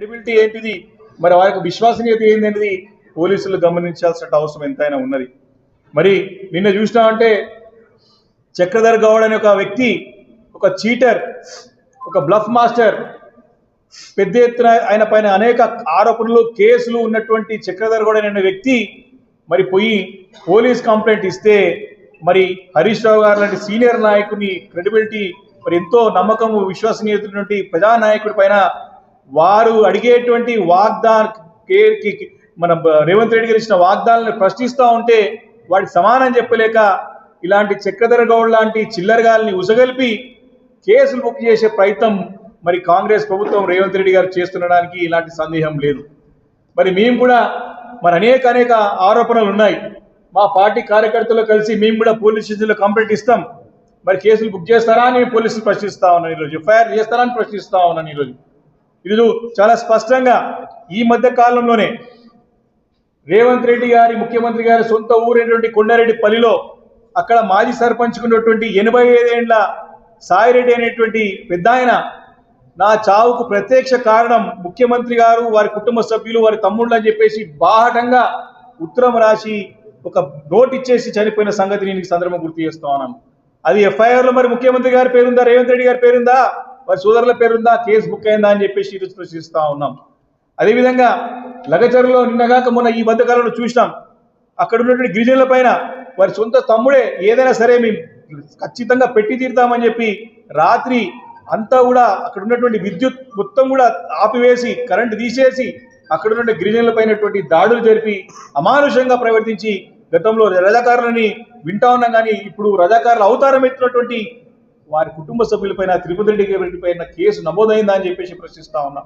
Credibility ఏంటిది, మరి వారికి విశ్వసనీయత ఏంటనేది పోలీసులు గమనించాల్సిన అవసరం ఎంతైనా ఉన్నది. మరి నిన్న చూసినామంటే చక్రధర్ గౌడ్ అనే ఒక వ్యక్తి, ఒక చీటర్, ఒక బ్లఫ్ మాస్టర్, పెద్ద ఎత్తున ఆయన పైన అనేక ఆరోపణలు కేసులు ఉన్నటువంటి చక్రధర్ గౌడ్ అనే వ్యక్తి మరి పోయి పోలీస్ కంప్లైంట్ ఇస్తే మరి హరీష్ రావు గారు లాంటి సీనియర్ నాయకుని క్రెడిబిలిటీ మరి ఎంతో నమ్మకము విశ్వసనీయతటువంటి ప్రజానాయకుడి పైన వారు అడిగేటువంటి మన రేవంత్ రెడ్డి గారు ఇచ్చిన వాగ్దానాలను ప్రశ్నిస్తూ ఉంటే వాటికి సమానం చెప్పలేక ఇలాంటి చక్రధర్ గౌడ్ లాంటి చిల్లరగాల్ని ఉసగలిపి కేసులు బుక్ చేసే ప్రయత్నం మరి కాంగ్రెస్ ప్రభుత్వం రేవంత్ రెడ్డి గారు చేస్తుండడానికి ఇలాంటి సందేహం లేదు. మరి మేము కూడా మరి అనేక ఆరోపణలు ఉన్నాయి. మా పార్టీ కార్యకర్తలు కలిసి మేము కూడా పోలీస్ స్టేషన్లో కంప్లైంట్ ఇస్తాం. మరి కేసులు బుక్ చేస్తారా అని పోలీసులు ప్రశ్నిస్తూ ఉన్నాను ఈరోజు, ఎఫ్ఐఆర్ చేస్తారా అని ప్రశ్నిస్తూ ఉన్నాను ఈరోజు చాలా స్పష్టంగా. ఈ మధ్య కాలంలోనే రేవంత్ రెడ్డి గారి ముఖ్యమంత్రి గారి సొంత ఊరైనటువంటి కొండారెడ్డిపల్లిలో అక్కడ మాజీ సర్పంచ్ ఉన్నటువంటి 85 ఏళ్ల సాయిరెడ్డి అనేటువంటి పెద్ద ఆయన నా చావుకు ప్రత్యక్ష కారణం ముఖ్యమంత్రి గారు, వారి కుటుంబ సభ్యులు, వారి తమ్ముళ్ళు అని చెప్పేసి బాహటంగా ఉత్తరం రాసి ఒక నోట్ ఇచ్చేసి చనిపోయిన సంగతి నేను ఈ సందర్భం గుర్తు చేస్తా ఉన్నాను. అది ఎఫ్ఐఆర్లో మరి ముఖ్యమంత్రి గారి పేరుందా, రేవంత్ రెడ్డి గారి పేరుందా, వారి సోదరుల పేరుందా, కేసు బుక్ అయిందా అని చెప్పేసి ఈరోజు ప్రశ్నిస్తూ ఉన్నాం. అదేవిధంగా లగచర్లో నిన్నగాక మొన్న ఈ మధ్యకాలంలో చూసినాం, అక్కడ ఉన్నటువంటి గిరిజనుల పైన వారి సొంత తమ్ముడే ఏదైనా సరే మేము ఖచ్చితంగా పెట్టి తీరుతామని చెప్పి రాత్రి అంతా కూడా అక్కడ ఉన్నటువంటి విద్యుత్ మొత్తం కూడా ఆపివేసి కరెంటు తీసేసి అక్కడ ఉన్న గిరిజనుల పైనటువంటి దాడులు జరిపి అమానుషంగా ప్రవర్తించి గతంలో రజాకారులని వింటా ఉన్నాం. కానీ ఇప్పుడు రజాకారులు అవతారం ఎత్తినటువంటి వారి కుటుంబ సభ్యులపైన, తిరుపతి రెడ్డి గారి పైన కేసు నమోదైందా అని చెప్పేసి ప్రశ్నిస్తా ఉన్నాం.